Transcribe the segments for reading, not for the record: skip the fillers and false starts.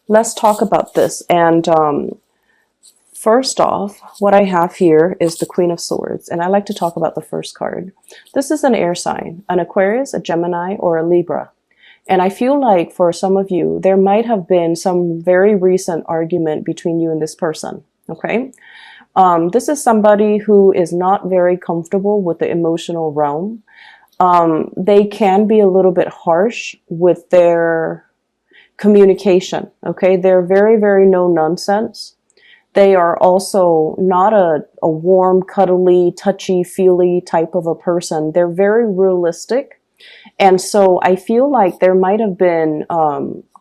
let's talk about this. And first off, what I have here is the Queen of Swords, and I like to talk about the first card. This is an air sign, an Aquarius, a Gemini, or a Libra. And I feel like for some of you, there might have been some very recent argument between you and this person, okay? This is somebody who is not very comfortable with the emotional realm. They can be a little bit harsh with their communication, okay? They're very, very no nonsense. They are also not a warm, cuddly, touchy-feely type of a person. They're very realistic. And so I feel like there might have been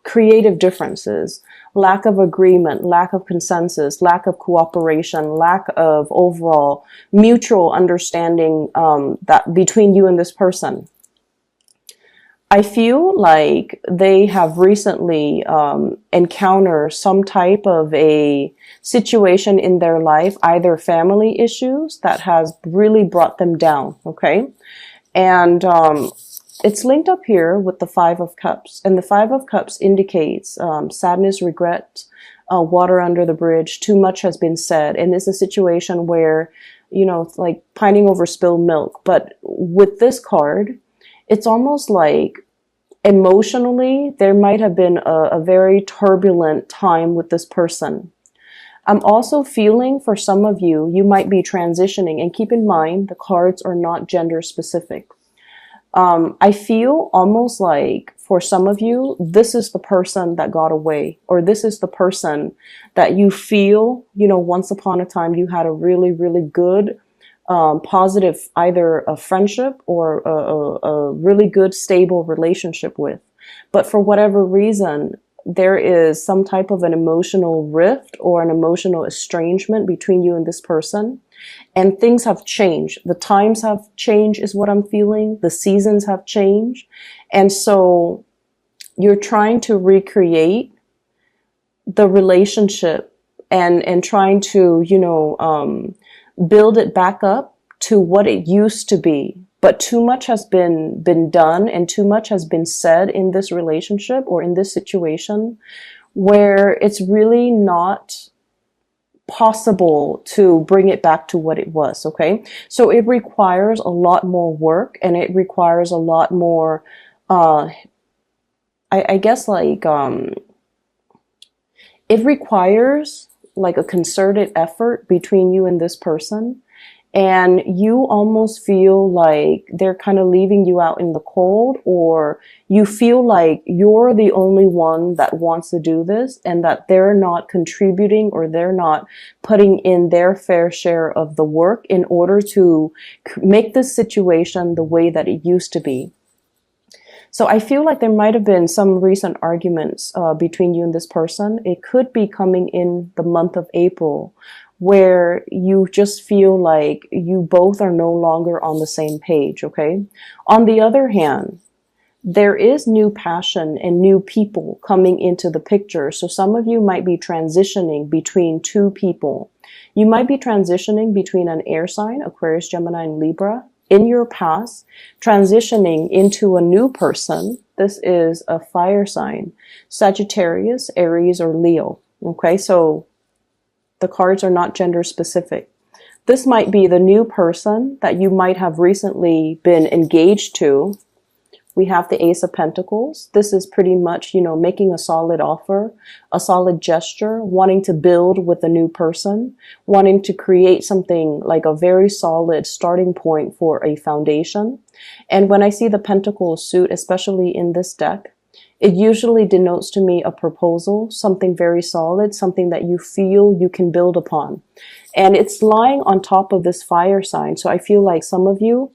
creative differences, lack of agreement, lack of consensus, lack of cooperation, lack of overall mutual understanding that between you and this person. I feel like they have recently encountered some type of a situation in their life, either family issues that has really brought them down, okay? And it's linked up here with the Five of Cups. And the Five of Cups indicates sadness, regret, water under the bridge, too much has been said. And it's a situation where, you know, it's like pining over spilled milk. But with this card, it's almost like emotionally, there might have been a very turbulent time with this person. I'm also feeling for some of you, you might be transitioning. And keep in mind, the cards are not gender specific. I feel almost like for some of you, this is the person that got away, or this is the person that you feel, you know, once upon a time you had a really, really good, positive, either a friendship or a really good, stable relationship with. But for whatever reason, there is some type of an emotional rift or an emotional estrangement between you and this person. And things have changed. The times have changed is what I'm feeling. The seasons have changed. And so you're trying to recreate the relationship and trying to, you know, build it back up to what it used to be. But too much has been done and too much has been said in this relationship or in this situation where it's really not possible to bring it back to what it was, okay? So it requires a lot more work and it requires a lot more, I guess like, it requires like a concerted effort between you and this person. And you almost feel like they're kind of leaving you out in the cold, or you feel like you're the only one that wants to do this and that they're not contributing or they're not putting in their fair share of the work in order to make this situation the way that it used to be. So I feel like there might have been some recent arguments between you and this person. It could be coming in the month of April, where you just feel like you both are no longer on the same page, okay? On the other hand, there is new passion and new people coming into the picture. So some of you might be transitioning between two people. You might be transitioning between an air sign, Aquarius, Gemini, and Libra, in your past, transitioning into a new person. This is a fire sign, Sagittarius, Aries, or Leo, okay? So the cards are not gender specific. This might be the new person that you might have recently been engaged to. We have the Ace of Pentacles. This is pretty much, you know, making a solid offer, a solid gesture, wanting to build with a new person, wanting to create something like a very solid starting point for a foundation. And when I see the Pentacles suit, especially in this deck, it usually denotes to me a proposal, something very solid, something that you feel you can build upon. And it's lying on top of this fire sign. So I feel like some of you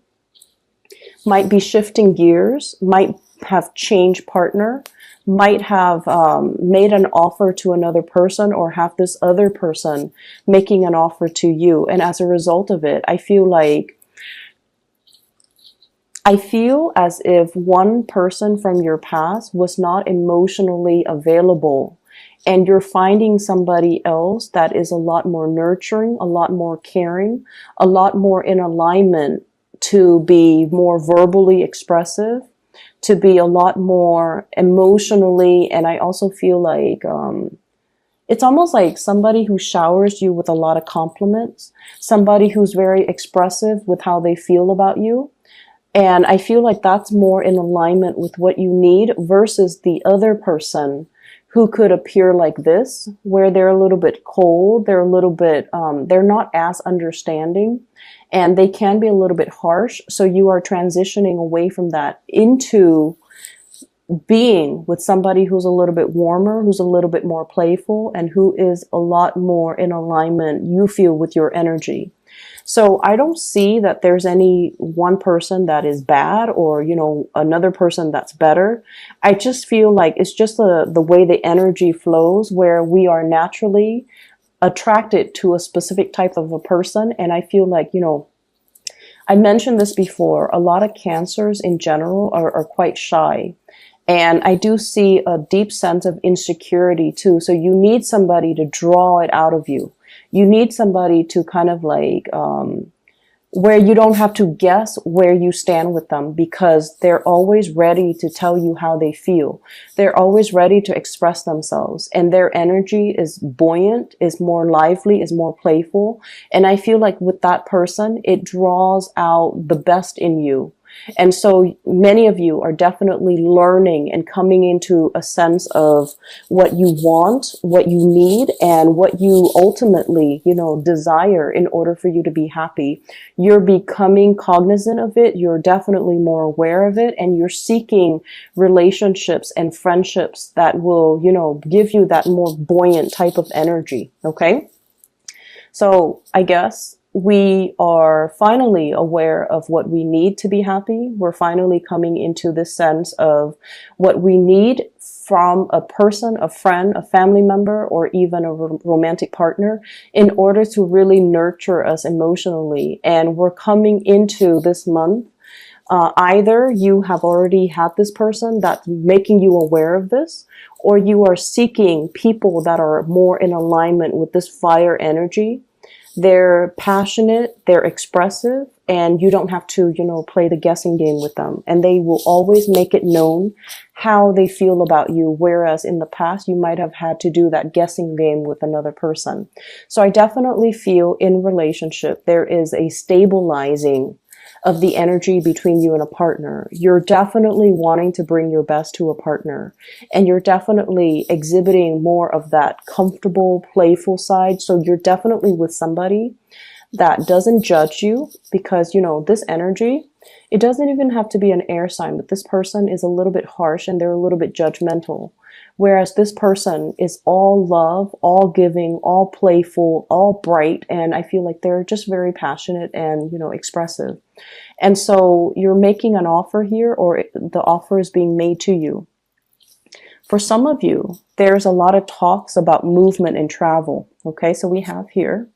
might be shifting gears, might have changed partner, might have made an offer to another person, or have this other person making an offer to you. And as a result of it, I feel as if one person from your past was not emotionally available, and you're finding somebody else that is a lot more nurturing, a lot more caring, a lot more in alignment to be more verbally expressive, to be a lot more emotionally. And I also feel like it's almost like somebody who showers you with a lot of compliments, somebody who's very expressive with how they feel about you. And I feel like that's more in alignment with what you need versus the other person who could appear like this, where they're a little bit cold, they're a little bit, they're not as understanding, and they can be a little bit harsh. So you are transitioning away from that into being with somebody who's a little bit warmer, who's a little bit more playful, and who is a lot more in alignment, you feel, with your energy. So I don't see that there's any one person that is bad or, you know, another person that's better. I just feel like it's just the way the energy flows, where we are naturally attracted to a specific type of a person. And I feel like, you know, I mentioned this before, a lot of cancers in general are quite shy. And I do see a deep sense of insecurity too. So you need somebody to draw it out of you. You need somebody to kind of like, where you don't have to guess where you stand with them, because they're always ready to tell you how they feel. They're always ready to express themselves, and their energy is buoyant, is more lively, is more playful. And I feel like with that person, it draws out the best in you. And so many of you are definitely learning and coming into a sense of what you want, what you need, and what you ultimately, you know, desire in order for you to be happy. You're becoming cognizant of it. You're definitely more aware of it, and you're seeking relationships and friendships that will, you know, give you that more buoyant type of energy. Okay. So I guess we are finally aware of what we need to be happy. We're finally coming into this sense of what we need from a person, a friend, a family member, or even a romantic partner in order to really nurture us emotionally. And we're coming into this month. Either you have already had this person that's making you aware of this, or you are seeking people that are more in alignment with this fire energy. They're passionate, they're expressive, and you don't have to, you know, play the guessing game with them. And they will always make it known how they feel about you, whereas in the past, you might have had to do that guessing game with another person. So I definitely feel in relationship, there is a stabilizing of the energy between you and a partner. You're definitely wanting to bring your best to a partner, and you're definitely exhibiting more of that comfortable, playful side. So you're definitely with somebody that doesn't judge you, because, you know, this energy, it doesn't even have to be an air sign, but this person is a little bit harsh and they're a little bit judgmental. Whereas this person is all love, all giving, all playful, all bright. And I feel like they're just very passionate and, you know, expressive. And so you're making an offer here, or the offer is being made to you. For some of you, there's a lot of talks about movement and travel. Okay, so we have here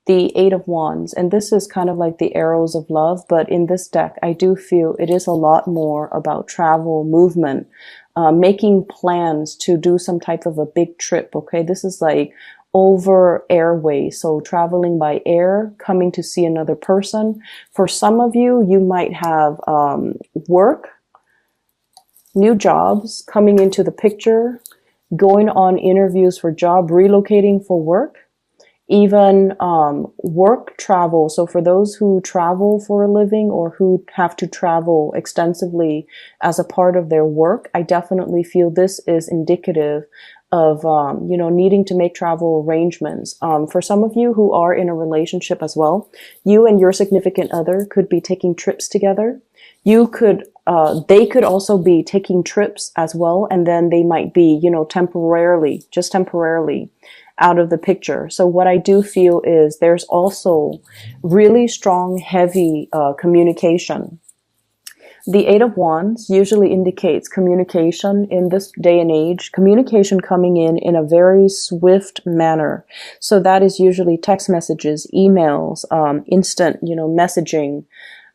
the Eight of Wands, and this is kind of like the arrows of love, but in this deck, I do feel it is a lot more about travel, movement, making plans to do some type of a big trip. Okay, this is like over airway, so traveling by air, coming to see another person. For some of you, you might have work, new jobs coming into the picture, going on interviews for job, relocating for work, even work travel. So for those who travel for a living or who have to travel extensively as a part of their work, I definitely feel this is indicative of, you know, needing to make travel arrangements. For some of you who are in a relationship as well, you and your significant other could be taking trips together. You could, they could also be taking trips as well. And then they might be, you know, temporarily, just temporarily out of the picture. So what I do feel is there's also really strong, heavy communication. The Eight of Wands usually indicates communication in this day and age, communication coming in a very swift manner. So that is usually text messages, emails, instant, you know, messaging,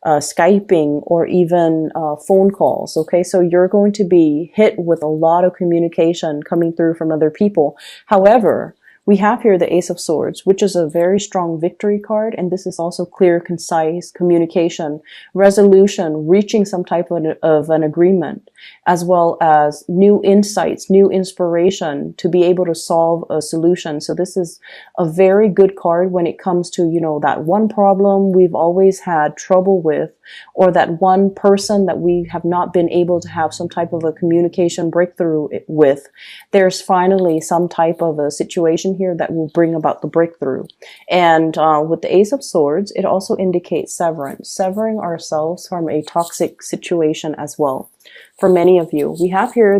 Skyping, or even phone calls. Okay, so you're going to be hit with a lot of communication coming through from other people. However, We have here the Ace of Swords, which is a very strong victory card. And this is also clear, concise communication, resolution, reaching some type of an agreement, as well as new insights, new inspiration to be able to solve a solution. So this is a very good card when it comes to, you know, that one problem we've always had trouble with, or that one person that we have not been able to have some type of a communication breakthrough with. There's finally some type of a situation here that will bring about the breakthrough. And with the Ace of Swords, it also indicates severance, severing ourselves from a toxic situation as well. For many of you, we have here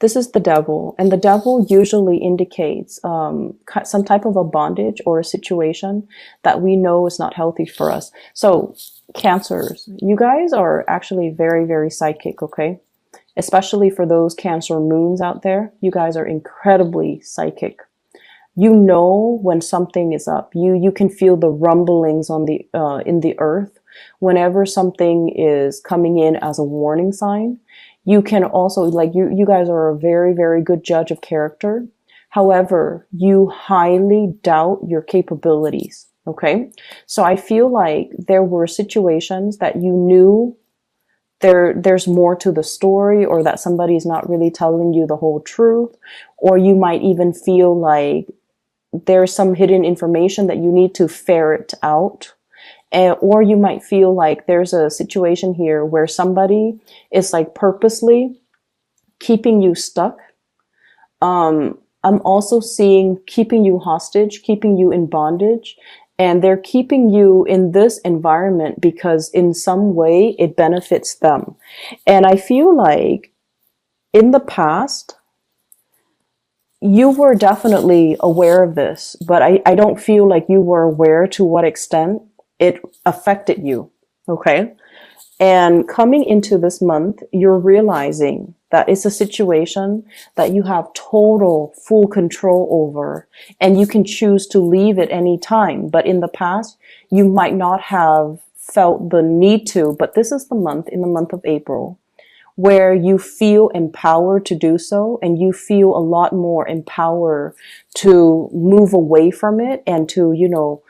this is the devil, and the devil usually indicates some type of a bondage or a situation that we know is not healthy for us. So Cancers, you guys are actually very, very psychic, okay? Especially for those Cancer moons out there, you guys are incredibly psychic. You know when something is up. You can feel the rumblings on the in the earth whenever something is coming in as a warning sign. You can also, like, you guys are a very, very good judge of character. However, you highly doubt your capabilities. Okay. So I feel like there were situations that you knew there's more to the story, or that somebody's not really telling you the whole truth, or you might even feel like there's some hidden information that you need to ferret out. Or you might feel like there's a situation here where somebody is like purposely keeping you stuck. I'm also seeing keeping you hostage, keeping you in bondage, and they're keeping you in this environment because in some way it benefits them. And I feel like in the past, you were definitely aware of this, but I don't feel like you were aware to what extent it affected you, okay? And coming into this month, you're realizing that it's a situation that you have total, full control over, and you can choose to leave at any time. But in the past, you might not have felt the need to, but this is the month, in the month of April, where you feel empowered to do so, and you feel a lot more empowered to move away from it and to, you know,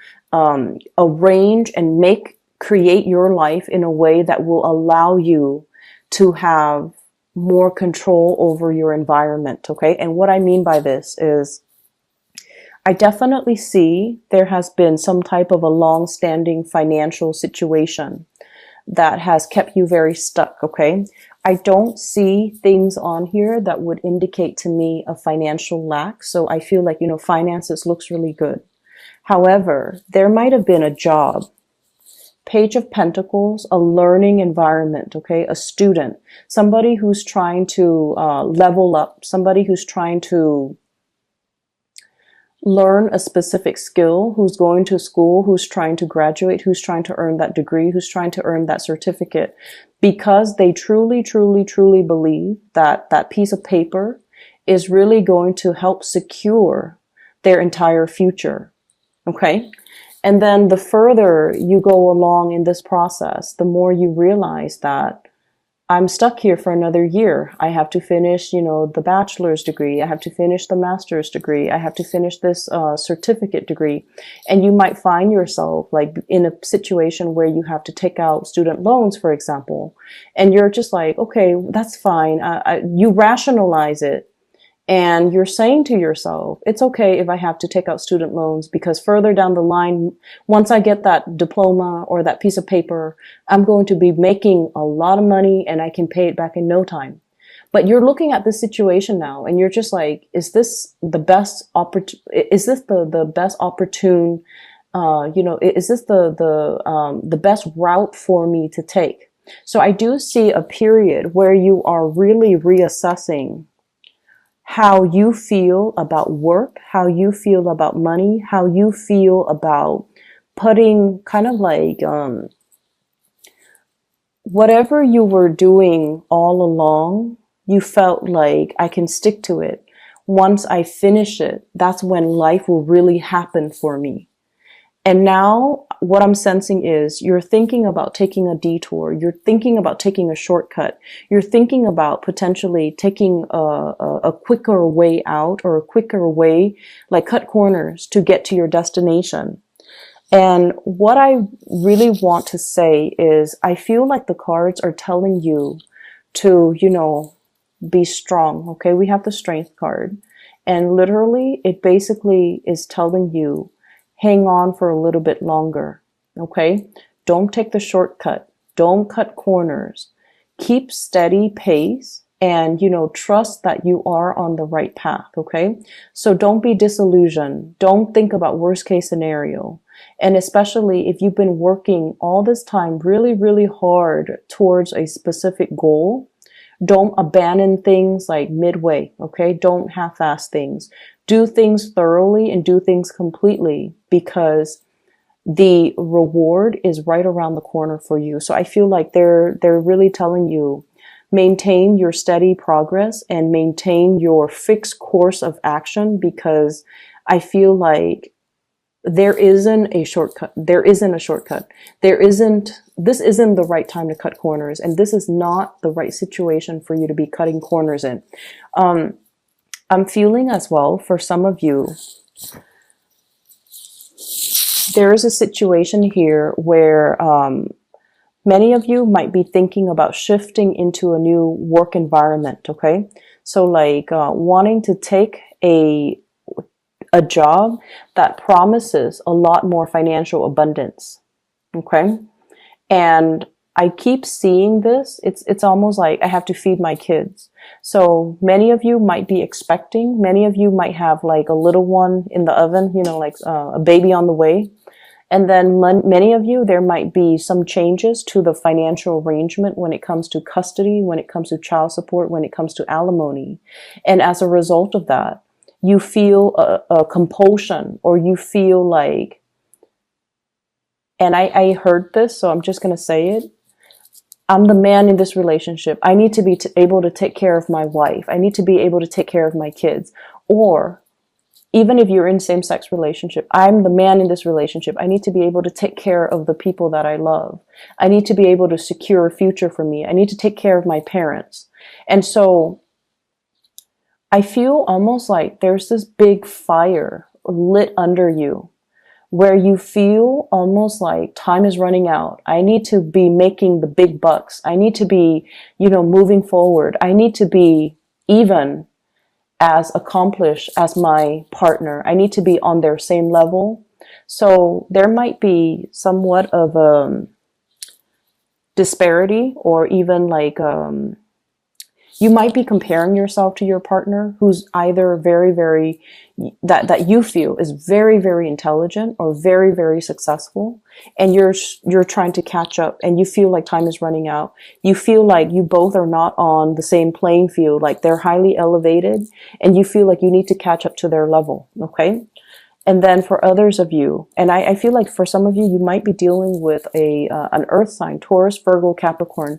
arrange and create your life in a way that will allow you to have more control over your environment. Okay. And what I mean by this is I definitely see there has been some type of a long-standing financial situation that has kept you very stuck. Okay. I don't see things on here that would indicate to me a financial lack. So I feel like, you know, finances looks really good. However, there might have been a job, Page of Pentacles, a learning environment, okay, a student, somebody who's trying to level up, somebody who's trying to learn a specific skill, who's going to school, who's trying to graduate, who's trying to earn that degree, who's trying to earn that certificate, because they truly, truly, truly believe that that piece of paper is really going to help secure their entire future. Okay. And then the further you go along in this process, the more you realize that I'm stuck here for another year. I have to finish, you know, the bachelor's degree. I have to finish the master's degree. I have to finish this certificate degree. And you might find yourself like in a situation where you have to take out student loans, for example, and you're just like, okay, that's fine. You rationalize it. And you're saying to yourself, it's okay if I have to take out student loans, because further down the line, once I get that diploma or that piece of paper, I'm going to be making a lot of money and I can pay it back in no time. But you're looking at this situation now and you're just like, is this the best is this the best opportune, you know, is this the best route for me to take? So I do see a period where you are really reassessing how you feel about work, how you feel about money, how you feel about putting kind of like whatever you were doing all along, you felt like I can stick to it. Once I finish it, that's when life will really happen for me. And now what I'm sensing is you're thinking about taking a detour. You're thinking about taking a shortcut. You're thinking about potentially taking a quicker way out, or a quicker way, like cut corners to get to your destination. And what I really want to say is I feel like the cards are telling you to, be strong. Okay. We have the strength card, and literally it basically is telling you, hang on for a little bit longer. Okay. Don't take the shortcut. Don't cut corners. Keep steady pace and, trust that you are on the right path. Okay. So don't be disillusioned. Don't think about worst case scenario. And especially if you've been working all this time really, really hard towards a specific goal, don't abandon things like midway, okay? Don't half-ass things. Do things thoroughly and do things completely, because the reward is right around the corner for you. So I feel like they're really telling you, maintain your steady progress and maintain your fixed course of action, because I feel like there isn't a shortcut. There isn't a shortcut. This isn't the right time to cut corners, and this is not the right situation for you to be cutting corners in. I'm feeling as well, for some of you, there is a situation here where many of you might be thinking about shifting into a new work environment, okay? So like wanting to take a job that promises a lot more financial abundance. Okay. And I keep seeing this. It's almost like I have to feed my kids. So many of you might be expecting, many of you might have like a little one in the oven, like a baby on the way. And then many of you, there might be some changes to the financial arrangement when it comes to custody, when it comes to child support, when it comes to alimony. And as a result of that, you feel a compulsion, or you feel like, and I heard this, so I'm just going to say it. I'm the man in this relationship. I need to be able to take care of my wife. I need to be able to take care of my kids. Or even if you're in same-sex relationship, I'm the man in this relationship. I need to be able to take care of the people that I love. I need to be able to secure a future for me. I need to take care of my parents. And so I feel almost like there's this big fire lit under you, where you feel almost like time is running out. I need to be making the big bucks. I need to be, moving forward. I need to be even as accomplished as my partner. I need to be on their same level. So there might be somewhat of a disparity, or even like, you might be comparing yourself to your partner, who's either very, very, that you feel is very, very intelligent or very, very successful. And you're trying to catch up, and you feel like time is running out. You feel like you both are not on the same playing field, like they're highly elevated, and you feel like you need to catch up to their level. Okay. And then for others of you, and I feel like for some of you, you might be dealing with an earth sign, Taurus, Virgo, Capricorn.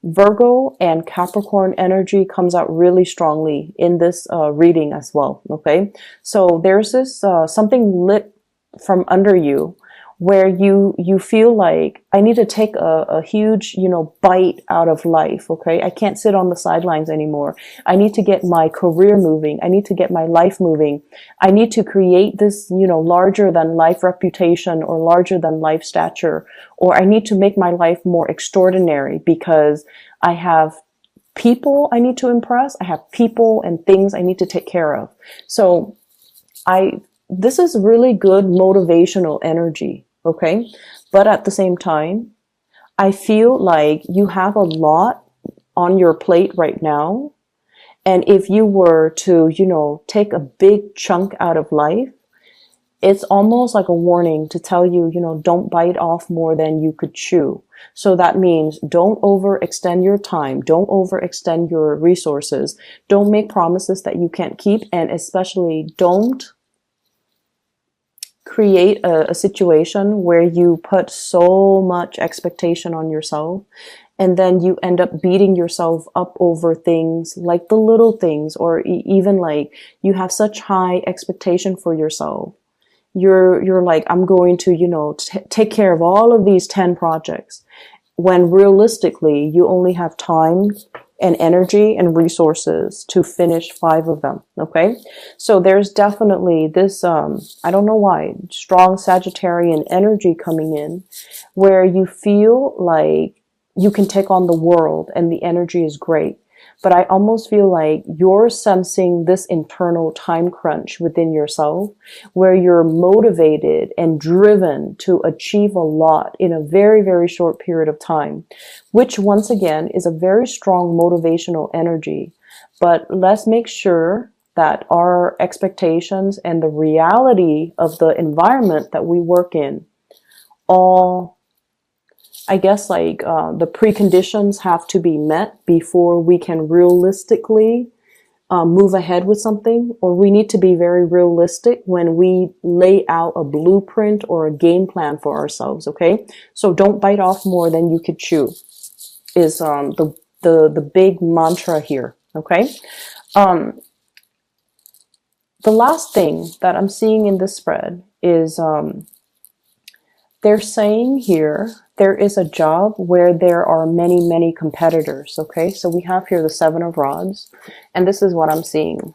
Virgo and Capricorn energy comes out really strongly in this reading as well. Okay. So there's this something lit from under you, where you feel like, I need to take a huge, bite out of life. Okay. I can't sit on the sidelines anymore. I need to get my career moving. I need to get my life moving. I need to create this, larger than life reputation, or larger than life stature, or I need to make my life more extraordinary, because I have people I need to impress. I have people and things I need to take care of. So this is really good motivational energy. Okay. But at the same time, I feel like you have a lot on your plate right now. And if you were to, take a big chunk out of life, it's almost like a warning to tell you, don't bite off more than you could chew. So that means don't overextend your time. Don't overextend your resources. Don't make promises that you can't keep. And especially don't create a situation where you put so much expectation on yourself, and then you end up beating yourself up over things like the little things, or even like you have such high expectation for yourself, You're like, I'm going to, take care of all of these 10 projects, when realistically you only have time and energy and resources to finish 5 of them. Okay. So there's definitely this, I don't know why, strong Sagittarian energy coming in, where you feel like you can take on the world and the energy is great. But I almost feel like you're sensing this internal time crunch within yourself, where you're motivated and driven to achieve a lot in a very, very short period of time, which once again is a very strong motivational energy. But let's make sure that our expectations and the reality of the environment that we work in all, I guess, like the preconditions have to be met before we can realistically move ahead with something, or we need to be very realistic when we lay out a blueprint or a game plan for ourselves. Okay, so don't bite off more than you could chew is the big mantra here. Okay, the last thing that I'm seeing in this spread is they're saying here there is a job where there are many, many competitors. Okay, so we have here the 7 of Rods, and this is what I'm seeing.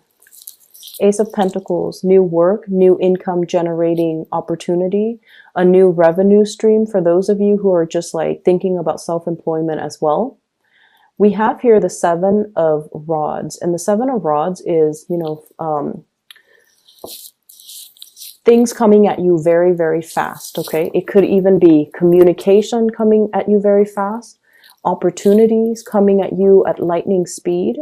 Ace of Pentacles, new work, new income generating opportunity, a new revenue stream for those of you who are just like thinking about self-employment as well. We have here the 7 of Rods, and the 7 of Rods is, things coming at you very, very fast, okay? It could even be communication coming at you very fast, opportunities coming at you at lightning speed,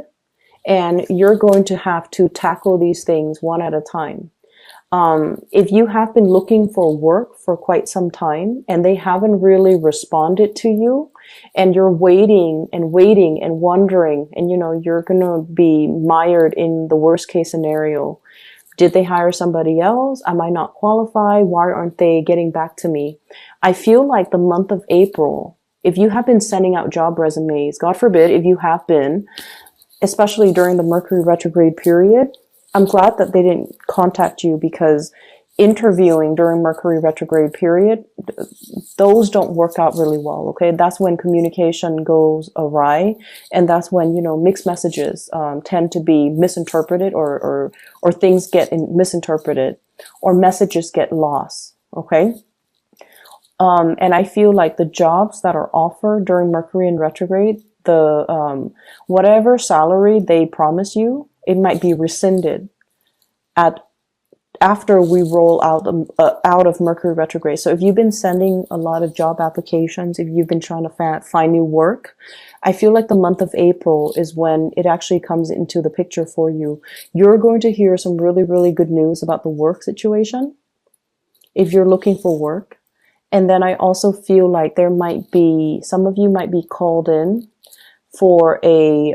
and you're going to have to tackle these things one at a time. If you have been looking for work for quite some time and they haven't really responded to you, and you're waiting and waiting and wondering, and you're going to be mired in the worst case scenario. Did they hire somebody else? Am I not qualified? Why aren't they getting back to me? I feel like the month of April, if you have been sending out job resumes, God forbid if you have been, especially during the Mercury retrograde period, I'm glad that they didn't contact you, because interviewing during Mercury retrograde period, those don't work out really well. Okay, that's when communication goes awry, and that's when mixed messages tend to be misinterpreted, or things get misinterpreted, or messages get lost. Okay, and I feel like the jobs that are offered during Mercury in retrograde, the whatever salary they promise you, it might be rescinded after we roll out of Mercury retrograde. So if you've been sending a lot of job applications, if you've been trying to find new work, I feel like the month of April is when it actually comes into the picture for you. You're going to hear some really, really good news about the work situation if you're looking for work. And then I also feel like there might be, some of you might be called in for a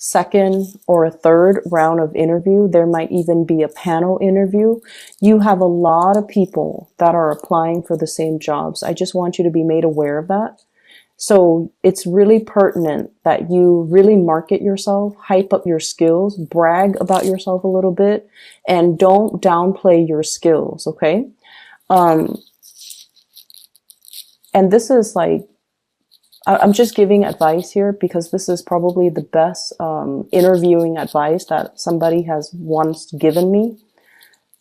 second or a third round of interview. There might even be a panel interview. You have a lot of people that are applying for the same jobs. I just want you to be made aware of that. So it's really pertinent that you really market yourself, hype up your skills, brag about yourself a little bit, and don't downplay your skills, okay? And this is like, I'm just giving advice here because this is probably the best interviewing advice that somebody has once given me.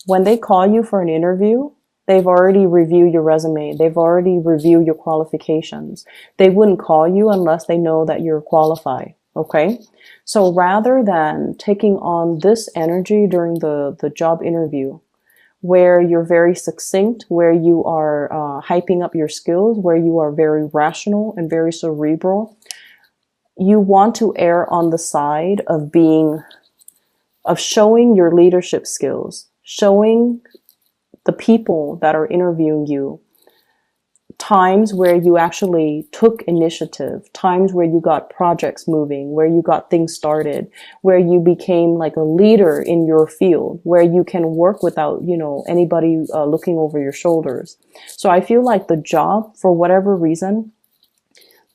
When they call you for an interview, they've already reviewed your resume. They've already reviewed your qualifications. They wouldn't call you unless they know that you're qualified. Okay? So rather than taking on this energy during the job interview, where you're very succinct, where you are hyping up your skills, where you are very rational and very cerebral, you want to err on the side of showing your leadership skills, showing the people that are interviewing you times where you actually took initiative, times where you got projects moving, where you got things started, where you became like a leader in your field, where you can work without, anybody looking over your shoulders. So I feel like the job, for whatever reason,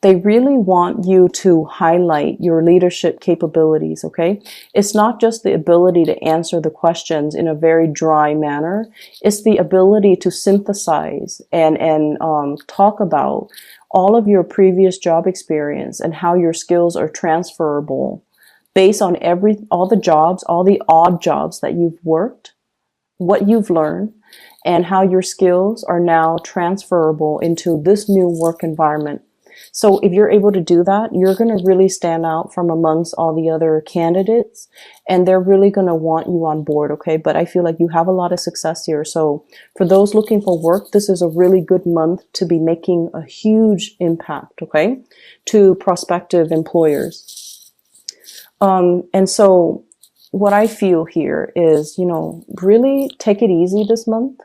They really want you to highlight your leadership capabilities, okay? It's not just the ability to answer the questions in a very dry manner. It's the ability to synthesize and talk about all of your previous job experience and how your skills are transferable based on all the jobs, all the odd jobs that you've worked, what you've learned, and how your skills are now transferable into this new work environment. So if you're able to do that, you're going to really stand out from amongst all the other candidates, and they're really going to want you on board, okay? But I feel like you have a lot of success here. So for those looking for work, this is a really good month to be making a huge impact, okay, to prospective employers. And so what I feel here is, really take it easy this month.